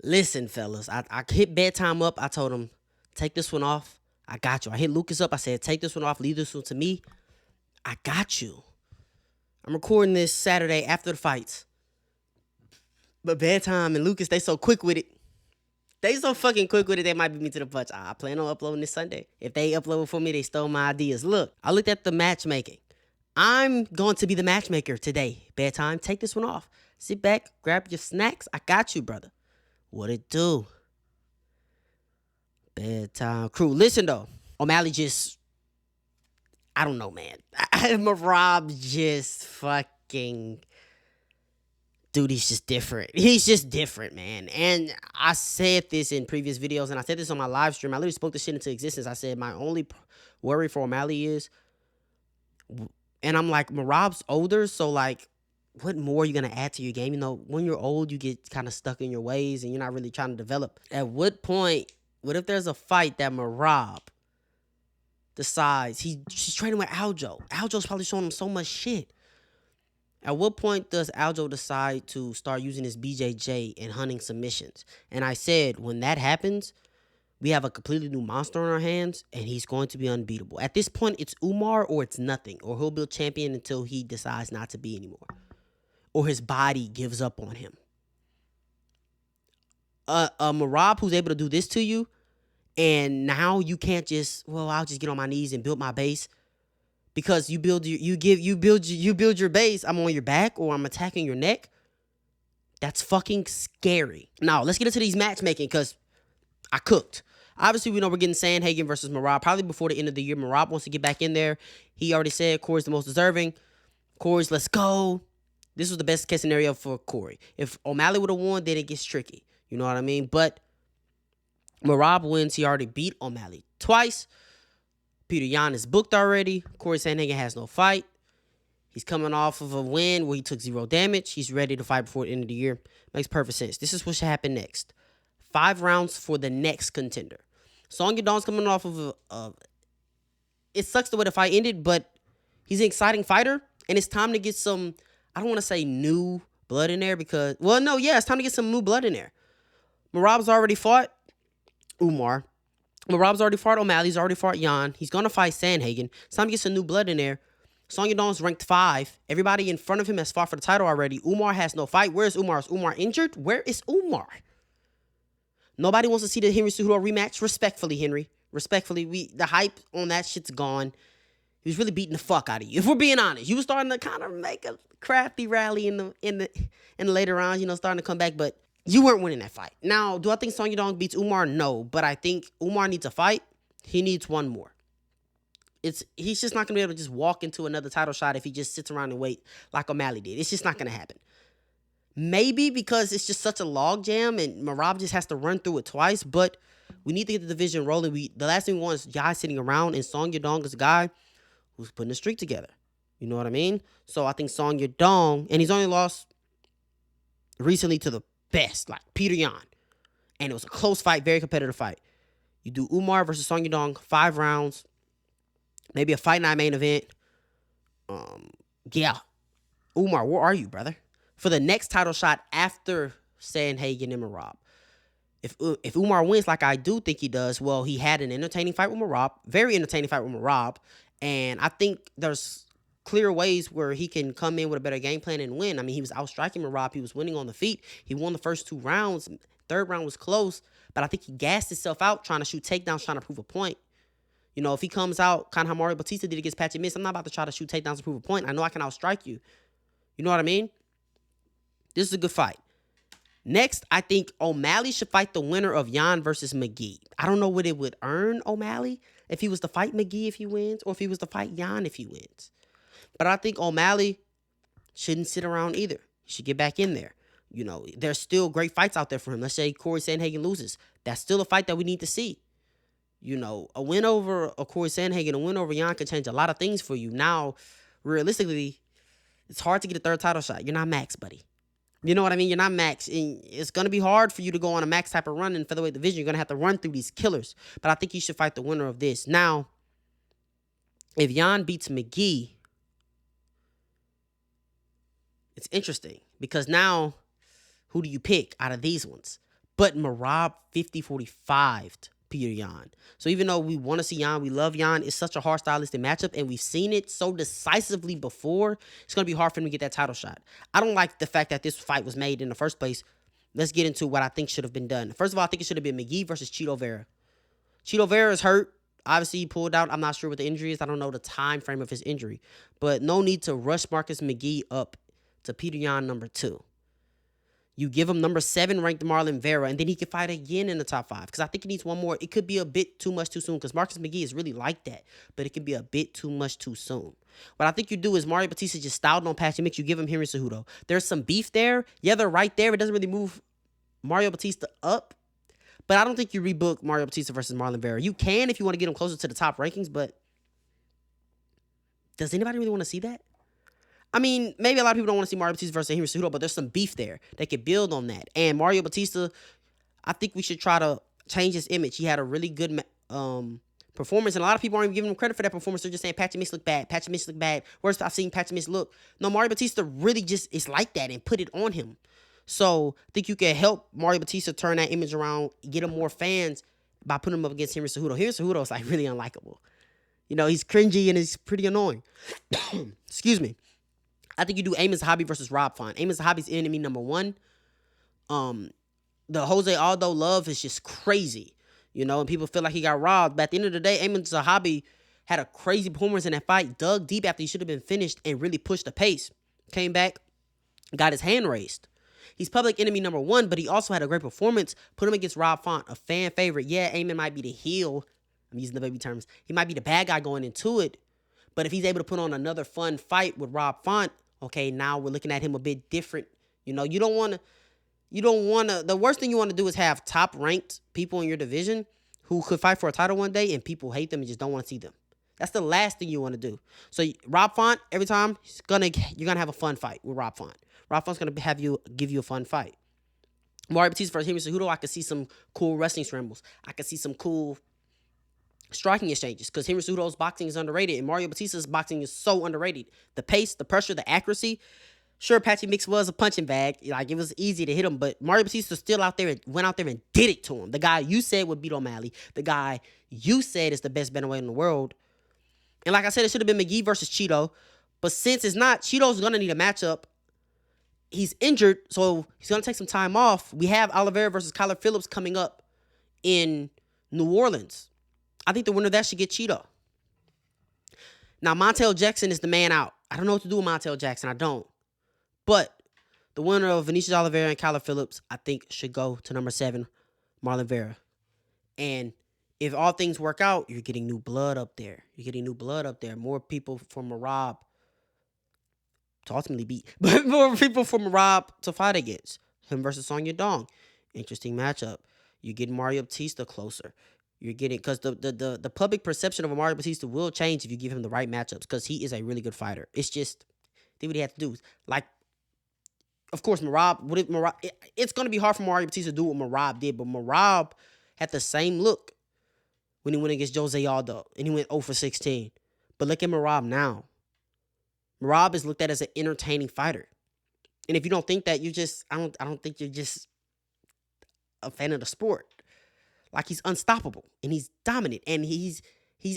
Listen, fellas, I hit bedtime up. I told him, take this one off. I got you. I hit Lucas up. I said, take this one off. Leave this one to me. I got you. I'm recording this Saturday after the fights. But bedtime and Lucas, they so quick with it. They so fucking quick with it, they might beat me to the punch. I plan on uploading this Sunday. If they upload for me, they stole my ideas. Look, I looked at the matchmaking. I'm going to be the matchmaker today. Bedtime, take this one off. Sit back, grab your snacks. I got you, brother. What it do? Bedtime crew. Listen, though. O'Malley just, I don't know, man. Marab just fucking, dude, he's just different. He's just different, man. And I said this in previous videos, and I said this on my live stream. I literally spoke this shit into existence. I said my only worry for O'Malley is, and I'm like, Marab's older, so like, what more are you going to add to your game? You know, when you're old, you get kind of stuck in your ways, and you're not really trying to develop. At what point, what if there's a fight that Marab decides she's training with Aljo? Aljo's probably showing him so much shit. At what point does Aljo decide to start using his BJJ and hunting submissions? And I said, when that happens, we have a completely new monster on our hands, and he's going to be unbeatable. At this point, it's Umar or it's nothing, or he'll be a champion until he decides not to be anymore, or his body gives up on him. Marab who's able to do this to you, and now you can't just, well, I'll just get on my knees and build my base. Because you build your base. I'm on your back or I'm attacking your neck. That's fucking scary. Now let's get into these matchmaking because I cooked. Obviously, we know we're getting Sandhagen versus Marab probably before the end of the year. Marab wants to get back in there. He already said Corey's the most deserving. Corey's, let's go. This was the best case scenario for Corey. If O'Malley would have won, then it gets tricky. You know what I mean? But Marab wins. He already beat O'Malley twice. Peter Yan is booked already. Corey Sandhagen has no fight. He's coming off of a win where he took 0 damage. He's ready to fight before the end of the year. Makes perfect sense. This is what should happen next. 5 rounds for the next contender. Song Yadong's coming off of it sucks the way the fight ended, but he's an exciting fighter, and it's time to get some, I don't want to say new blood in there because, well, no, yeah, it's time to get some new blood in there. Marab's already fought Umar. Marab's already fought O'Malley. He's already fought Yan. He's going to fight Sandhagen. It's time to get some new blood in there. Song Yadong's ranked 5. Everybody in front of him has fought for the title already. Umar has no fight. Where's Umar? Is Umar injured? Where is Umar? Nobody wants to see the Henry Cejudo rematch. Respectfully, Henry. Respectfully, the hype on that shit's gone. He was really beating the fuck out of you. If we're being honest, you were starting to kind of make a crafty rally in the later rounds, you know, starting to come back, but you weren't winning that fight. Now, do I think Song Yadong beats Umar? No, but I think Umar needs a fight. He needs one more. He's just not going to be able to just walk into another title shot if he just sits around and wait like O'Malley did. It's just not going to happen. Maybe because it's just such a logjam and Marab just has to run through it twice, but we need to get the division rolling. The last thing we want is guys sitting around, and Song Yadong is a guy who's putting a streak together. You know what I mean? So I think Song Yadong, and he's only lost recently to the best, like Peter Yan. And it was a close fight, very competitive fight. You do Umar versus Song Yadong, 5 rounds, maybe a fight night main event. Yeah. Umar, where are you, brother? For the next title shot after Sandhagen and Marab. If Umar wins like I do think he does, well, he had an entertaining fight with Marab, very entertaining fight with Marab, and I think there's clear ways where he can come in with a better game plan and win. I mean, he was outstriking Marab. He was winning on the feet. He won the first 2 rounds. 3rd round was close, but I think he gassed himself out trying to shoot takedowns, trying to prove a point. You know, if he comes out kind of how Mario Batista did against Patchy Miss, I'm not about to try to shoot takedowns to prove a point. I know I can outstrike you. You know what I mean? This is a good fight. Next, I think O'Malley should fight the winner of Yan versus McGee. I don't know what it would earn O'Malley if he was to fight McGee if he wins, or if he was to fight Yan if he wins. But I think O'Malley shouldn't sit around either. He should get back in there. You know, there's still great fights out there for him. Let's say Corey Sandhagen loses. That's still a fight that we need to see. You know, a win over a Corey Sandhagen, a win over Yan can change a lot of things for you. Now, realistically, it's hard to get a 3rd title shot. You're not Max, buddy. You know what I mean? You're not Max. And it's going to be hard for you to go on a Max type of run in featherweight division. You're going to have to run through these killers. But I think you should fight the winner of this. Now, if Yan beats McGee, it's interesting. Because now, who do you pick out of these ones? But Merab 50-45'd Peter Yan. So even though we want to see Yan, we love Yan, it's such a hard stylistic matchup, and we've seen it so decisively before, it's going to be hard for him to get that title shot. I don't like the fact that this fight was made in the first place. Let's get into what I think should have been done. First of all, I think it should have been McGee versus Chito Vera. Chito Vera is hurt. Obviously, he pulled out. I'm not sure what the injury is. I don't know the time frame of his injury. But no need to rush Marcus McGee up to Peter Yan number 2. You give him number 7 ranked Marlon Vera, and then he could fight again in the top 5. Because I think he needs one more. It could be a bit too much too soon, because Marcus McGee is really like that. But it could be a bit too much too soon. What I think you do is Mario Batista just styled on Patchy Mix. You give him Henry Cejudo. There's some beef there. Yeah, they're right there. It doesn't really move Mario Batista up. But I don't think you rebook Mario Batista versus Marlon Vera. You can if you want to get him closer to the top rankings, but does anybody really want to see that? I mean, maybe a lot of people don't want to see Mario Batista versus Henry Cejudo, but there's some beef there. They could build on that. And Mario Batista, I think we should try to change his image. He had a really good performance, and a lot of people aren't even giving him credit for that performance. They're just saying Patchy Mix looked bad. Patchy Mix looked bad. Worst I've seen Patchy Mix look. No, Mario Batista really just is like that and put it on him. So I think you can help Mario Batista turn that image around, get him more fans by putting him up against Henry Cejudo. Henry Cejudo is like really unlikable. You know, he's cringy and he's pretty annoying. Excuse me. I think you do Amos Zahabi versus Rob Font. Amos Zahabi's enemy number 1. The Jose Aldo love is just crazy. You know, and people feel like he got robbed. But at the end of the day, Amos Zahabi had a crazy performance in that fight, dug deep after he should have been finished, and really pushed the pace. Came back, got his hand raised. He's public enemy number 1, but he also had a great performance. Put him against Rob Font, a fan favorite. Yeah, Eamon might be the heel. I'm using the baby terms. He might be the bad guy going into it. But if he's able to put on another fun fight with Rob Font, okay, now we're looking at him a bit different. You know, you don't want to, the worst thing you want to do is have top ranked people in your division who could fight for a title one day and people hate them and just don't want to see them. That's the last thing you want to do. So Rob Font, every time, you're going to have a fun fight with Rob Font. Rob Font's going to give you a fun fight. Mario Batista versus Henry Cejudo, I could see some cool wrestling scrambles. I could see some cool striking exchanges, because Henry Cejudo's boxing is underrated and Mario Batista's boxing is so underrated. The pace, the pressure, the accuracy. Sure, Patchy Mix was a punching bag. Like, it was easy to hit him, but Mario Batista still went out there and did it to him. The guy you said would beat O'Malley. The guy you said is the best bantamweight in the world. And like I said, it should have been McGee versus Chito. But since it's not, Chito's going to need a matchup. He's injured, so he's going to take some time off. We have Oliveira versus Kyler Phillips coming up in New Orleans. I think the winner of that should get Chito. Now, Montel Jackson is the man out. I don't know what to do with Montel Jackson. I don't. But the winner of Vinicius Oliveira and Kyler Phillips, I think, should go to number 7, Marlon Vera. And if all things work out, you're getting new blood up there. More people from Merab to ultimately beat. But more people from Merab to fight against. Him versus Song Yadong. Interesting matchup. You get Mario Batista closer. You're getting, because the public perception of a Mario Batista will change if you give him the right matchups, because he is a really good fighter. It's just, I think what he has to do is, like, of course, it's going to be hard for Mario Batista to do what Merab did, but Merab had the same look when he went against Jose Aldo, and he went 0-for-16. But look at Merab now. Merab is looked at as an entertaining fighter. And if you don't think that, I don't think you're just a fan of the sport. Like, he's unstoppable, and he's dominant, and he's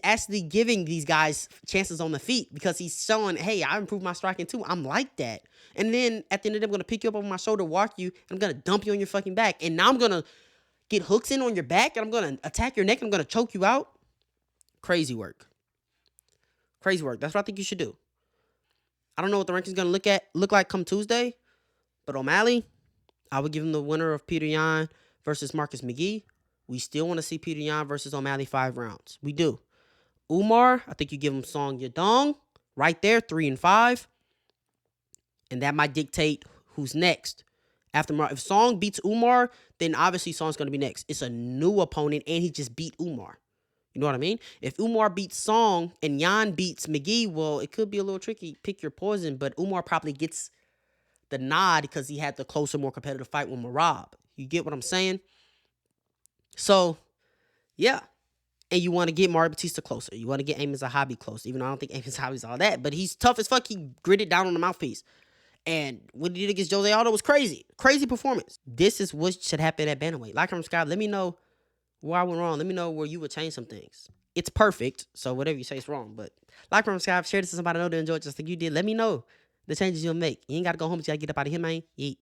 actually giving these guys chances on the feet, because he's showing, hey, I improved my striking too. I'm like that. And then at the end of the day, I'm going to pick you up on my shoulder, walk you, and I'm going to dump you on your fucking back. And now I'm going to get hooks in on your back, and I'm going to attack your neck, and I'm going to choke you out. Crazy work. That's what I think you should do. I don't know what the ranking's going to look like come Tuesday, but O'Malley, I would give him the winner of Peter Yan versus Marcus McGee. We still want to see Peter Yan versus O'Malley 5 rounds. We do. Umar, I think you give him Song Yadong right there, 3 and 5. And that might dictate who's next. If Song beats Umar, then obviously Song's going to be next. It's a new opponent, and he just beat Umar. You know what I mean? If Umar beats Song and Yan beats McGee, well, it could be a little tricky. Pick your poison, but Umar probably gets the nod because he had the closer, more competitive fight with Merab. You get what I'm saying? So, yeah. And you want to get Mario Batista closer. You want to get Amos Zahabi close, even though I don't think Amos Zahabi's all that. But he's tough as fuck. He gritted down on the mouthpiece. And what he did against Jose Aldo was crazy. Crazy performance. This is what should happen at Bantamweight. Like, comment, subscribe. Let me know where I went wrong. Let me know where you would change some things. It's perfect, so whatever you say is wrong. But like, comment, subscribe. Share this to somebody I know to enjoy it just like you did. Let me know the changes you'll make. You ain't got to go home. You got to get up out of here, man. Yeet.